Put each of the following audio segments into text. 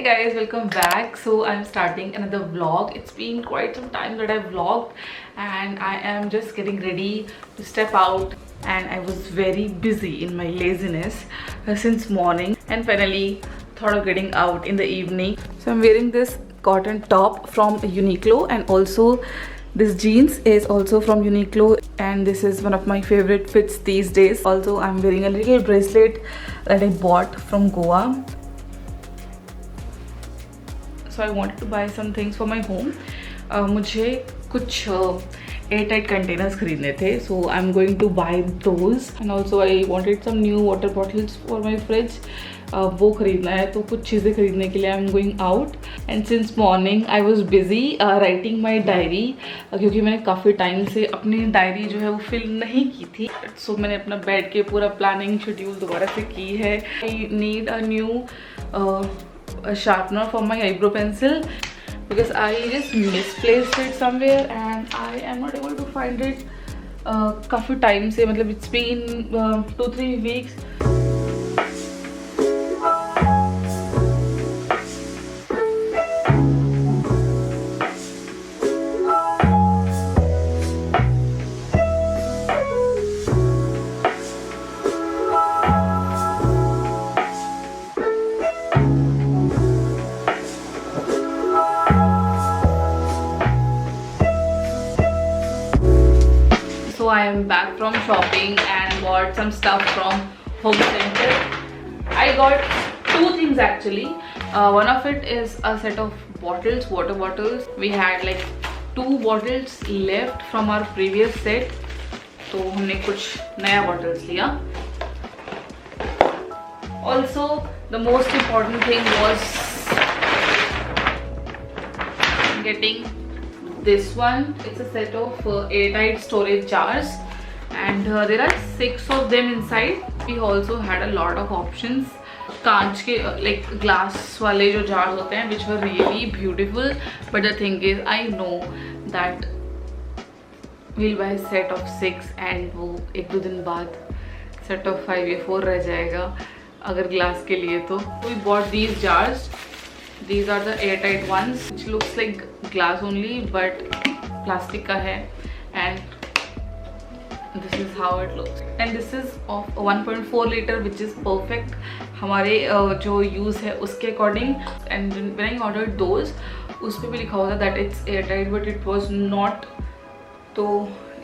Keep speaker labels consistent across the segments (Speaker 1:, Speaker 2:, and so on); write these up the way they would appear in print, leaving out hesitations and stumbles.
Speaker 1: guys, welcome back. So I'm starting another vlog. It's been quite some time that I've vlogged and I am just getting ready to step out, and I was very busy in my laziness since morning, and finally thought of getting out in the evening. So I'm wearing this cotton top from Uniqlo, and also this jeans is also from Uniqlo, and this is one of my favorite fits these days. Also I'm wearing a little bracelet that I bought from Goa. So I wanted to buy some things for my home. मुझे कुछ airtight containers खरीदने थे, so I'm going to buy those. And also I wanted some new water bottles for my fridge. वो खरीदना है, तो कुछ चीज़ें खरीदने के लिए I'm going out. And since morning I was busy writing my diary, क्योंकि मैंने काफ़ी टाइम से अपनी डायरी जो है वो फिल नहीं की थी. So मैंने अपना बैठ के पूरा प्लानिंग शेड्यूल दोबारा से की है. I need a new a sharpener for my eyebrow pencil because I just misplaced it somewhere and I am not able to find it काफ़ी टाइम से, मतलब it's been 2-3 weeks. So I am back from shopping and bought some stuff from Home Center. I got two things actually. One of it is a set of bottles, water bottles. We had like 2 bottles left from our previous set, तो हमने कुछ नया bottles लिया. Also the most important thing was getting this one. It's a set of airtight storage jars, and there are 6 of them inside. We also had a lot of options. कांच के like glass वाले जो jars होते हैं, which were really beautiful. But the thing is, I know that we'll buy a set of 6 and वो 1-2 दिन बाद set of 5 या 4 रह जाएगा अगर glass के लिए. तो we bought these jars. These are the airtight ones, which looks like glass only but plastic का है, and this is how it looks. And this is of 1.4 liter, which is perfect हमारे जो use है उसके according. And when I ordered those, उस पे भी लिखा हुआ था that it's airtight, but it was not. तो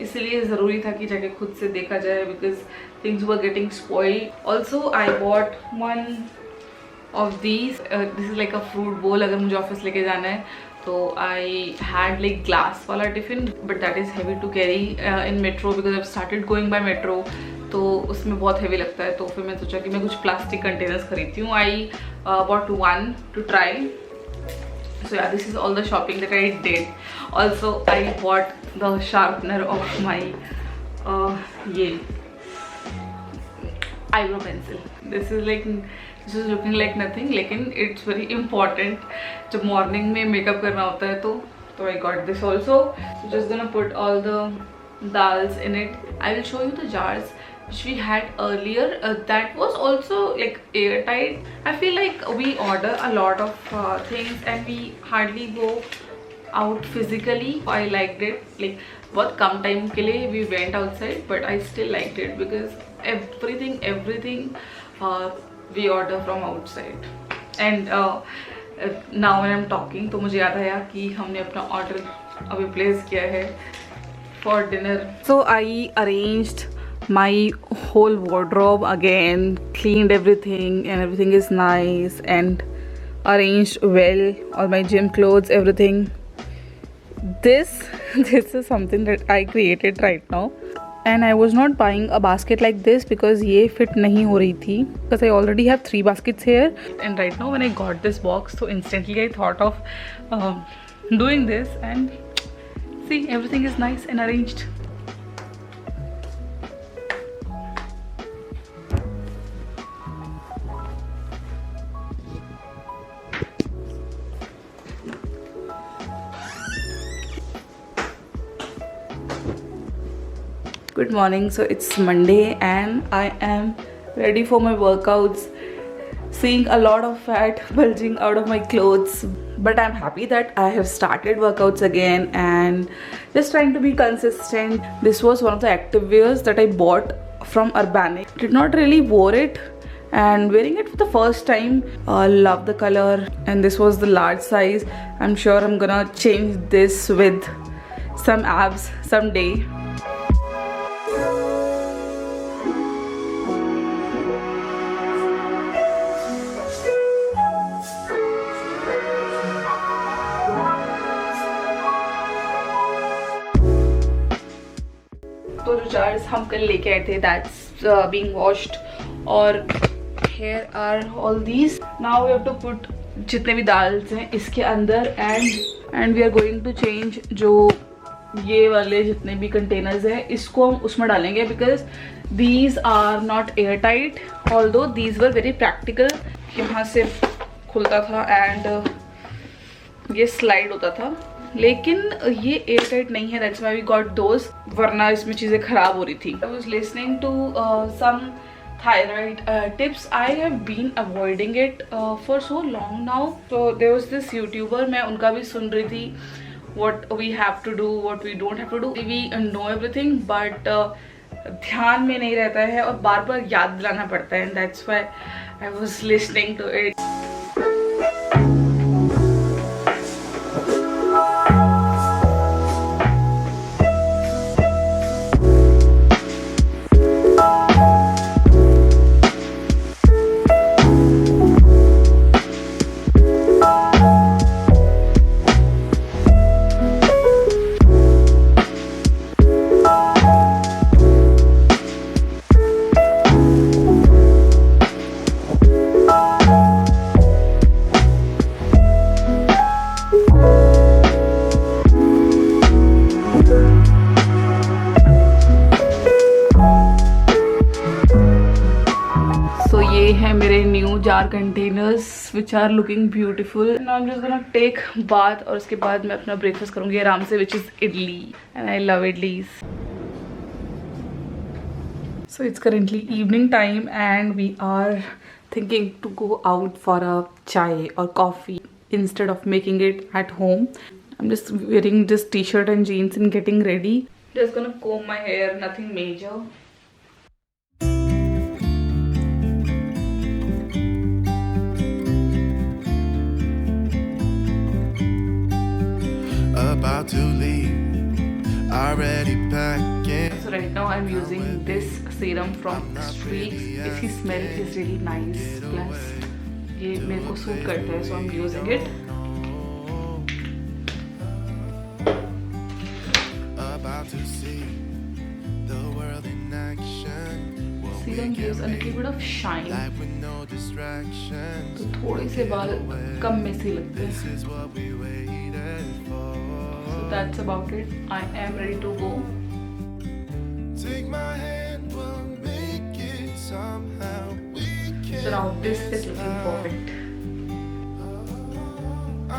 Speaker 1: इसलिए ज़रूरी था कि जाके खुद से देखा जाए because things were getting spoiled. Also I bought one of these. This is like a fruit bowl अगर मुझे ऑफिस लेके जाना है. तो I had like glass वाला tiffin, but that is heavy to carry in metro because I've started going by metro. तो उसमें बहुत heavy लगता है, तो फिर मैं सोचा कि मैं कुछ प्लास्टिक कंटेनर्स खरीदती हूँ. I bought one to try. So yeah, this is all the shopping that I did. Also I bought the sharpener of my ये eyebrow pencil. This is looking like nothing, लेकिन it's very important जब morning में makeup करना होता है. तो I got this also. So just gonna put all the dals in it. I will show you the jars which we had earlier. That was also like airtight. I feel like we order a lot of things and we hardly go out physically. I liked it. Like बहुत कम time के लिए we went outside, but I still liked it because everything we order from outside. And now when I'm talking, तो मुझे याद आया कि हमने अपना order अभी place किया है for dinner. So I arranged my whole wardrobe again, cleaned everything, and everything is nice and arranged well. All my gym clothes, everything. This is something that I created right now. And I was not buying a basket like this because ये fit नहीं हो रही थी, because I already have 3 baskets here. And right now when I got this box, so instantly I thought of doing this, and see, everything is nice and arranged. Good morning. So it's Monday and I am ready for my workouts. seeing a lot of fat bulging out of my clothes. But I'm happy that I have started workouts again and just trying to be consistent. This was one of the active wears that I bought from Urbanic. Did not really wore it, and wearing it for the first time, love the color, and this was the large size. I'm sure I'm gonna change this with some abs someday. तो जो jars हम कल लेके आए थे, that's being washed, और here are all these. Now we have to put जितने भी दाल्स हैं इसके अंदर, and we are going to change जो ये वाले जितने भी कंटेनर्स हैं इसको हम उसमें डालेंगे, because these are not airtight, although these were very practical. यहाँ से खुलता था and ये स्लाइड होता था, लेकिन ये एयर टाइट नहीं है. That's why we got those, वरना इसमें चीज़ें खराब हो रही थी. I was listening to some thyroid tips. I have been avoiding it for so long now. तो देयर वाज दिस यूट्यूबर, मैं उनका भी सुन रही थी, what we have to do, what we don't have to do. We know everything, but ध्यान में नहीं रहता है और बार बार याद दिलाना पड़ता है. And that's why I was listening to it. jar containers which are looking beautiful. Now I'm just gonna take bath और उसके बाद मैं अपना breakfast करूँगी आराम से, which is idli, and I love idlis. So it's currently evening time and we are thinking to go out for a chai or coffee instead of making it at home. I'm just wearing this t-shirt and jeans and getting ready. Just gonna comb my hair, nothing major.
Speaker 2: About to leave, already packing.
Speaker 1: So right now I'm using this serum from Streaks. इसकी smell is really nice. Plus ये मेरे को suit करता है, so I'm using it.
Speaker 2: About to see the world in action.
Speaker 1: Serum gives a little bit of shine.
Speaker 2: Life with no distraction.
Speaker 1: तो थोड़े से बाल कम मेसी लगते हैं.
Speaker 2: This is what we waited for.
Speaker 1: So that's about it. I am ready to go.
Speaker 2: Take my hand, we'll make it somehow. We can.
Speaker 1: So now this is looking perfect.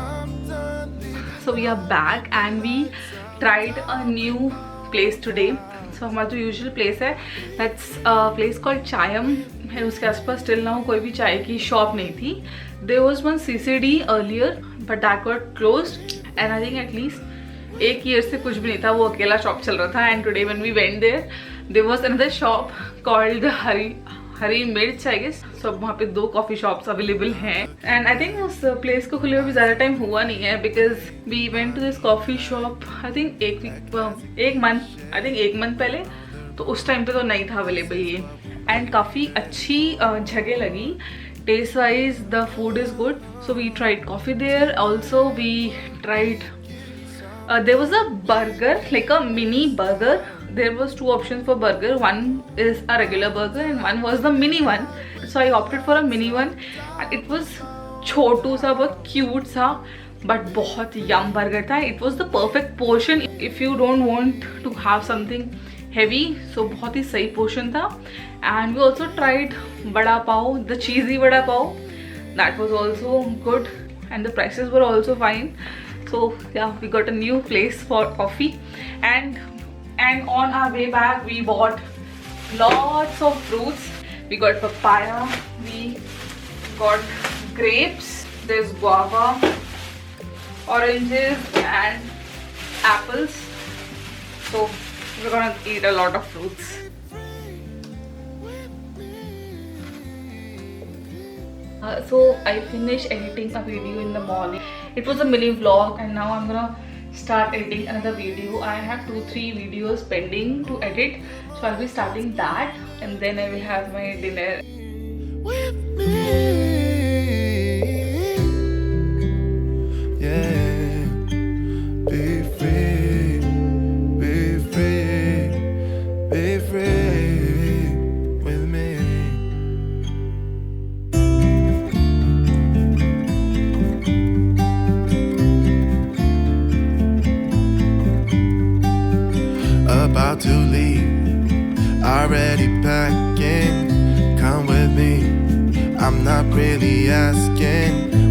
Speaker 2: I'm done.
Speaker 1: So we are back and we tried a new place today. So हमारा जो usual place है, that's a place called Chayam. है उसके आसपास still now कोई भी चाय की shop नहीं थी. There was one CCD earlier, but that got closed. And I think at least एक year से कुछ भी नहीं था, वो अकेला shop चल रहा था. And today when we went there, there was another shop called हरी मिर्च, I guess. So वहाँ पे 2 coffee shops available हैं. And I think उस place को खुले हुए भी ज़्यादा time हुआ नहीं है, because we went to this coffee shop I think एक month पहले. तो उस time पे तो नहीं था available ये. And काफ़ी अच्छी जगह लगी. Taste wise the food is good. So we tried coffee there. Also we tried there was a burger, like a mini burger. There was 2 options for burger. One is a regular burger and one was the mini one. So I opted for a mini one. And it was छोटू सा, बहुत cute सा, but बहुत yum burger था. It was the perfect portion if you don't want to have something heavy. So बहुत ही सही portion था. And we also tried vada pav, the cheesy vada pav. That was also good and the prices were also fine. So yeah, we got a new place for coffee, and on our way back we bought lots of fruits. We got papaya, we got grapes, there's guava, oranges and apples. So we're gonna eat a lot of fruits. So I finished editing a video in the morning. It was a mini vlog and now I'm gonna start editing another video. I have 2-3 videos pending to edit, so I'll be starting that and then I will have my dinner.
Speaker 2: with me. Yeah, be free, be free, be free with me. About to leave, already packing. Come with me, I'm not really asking.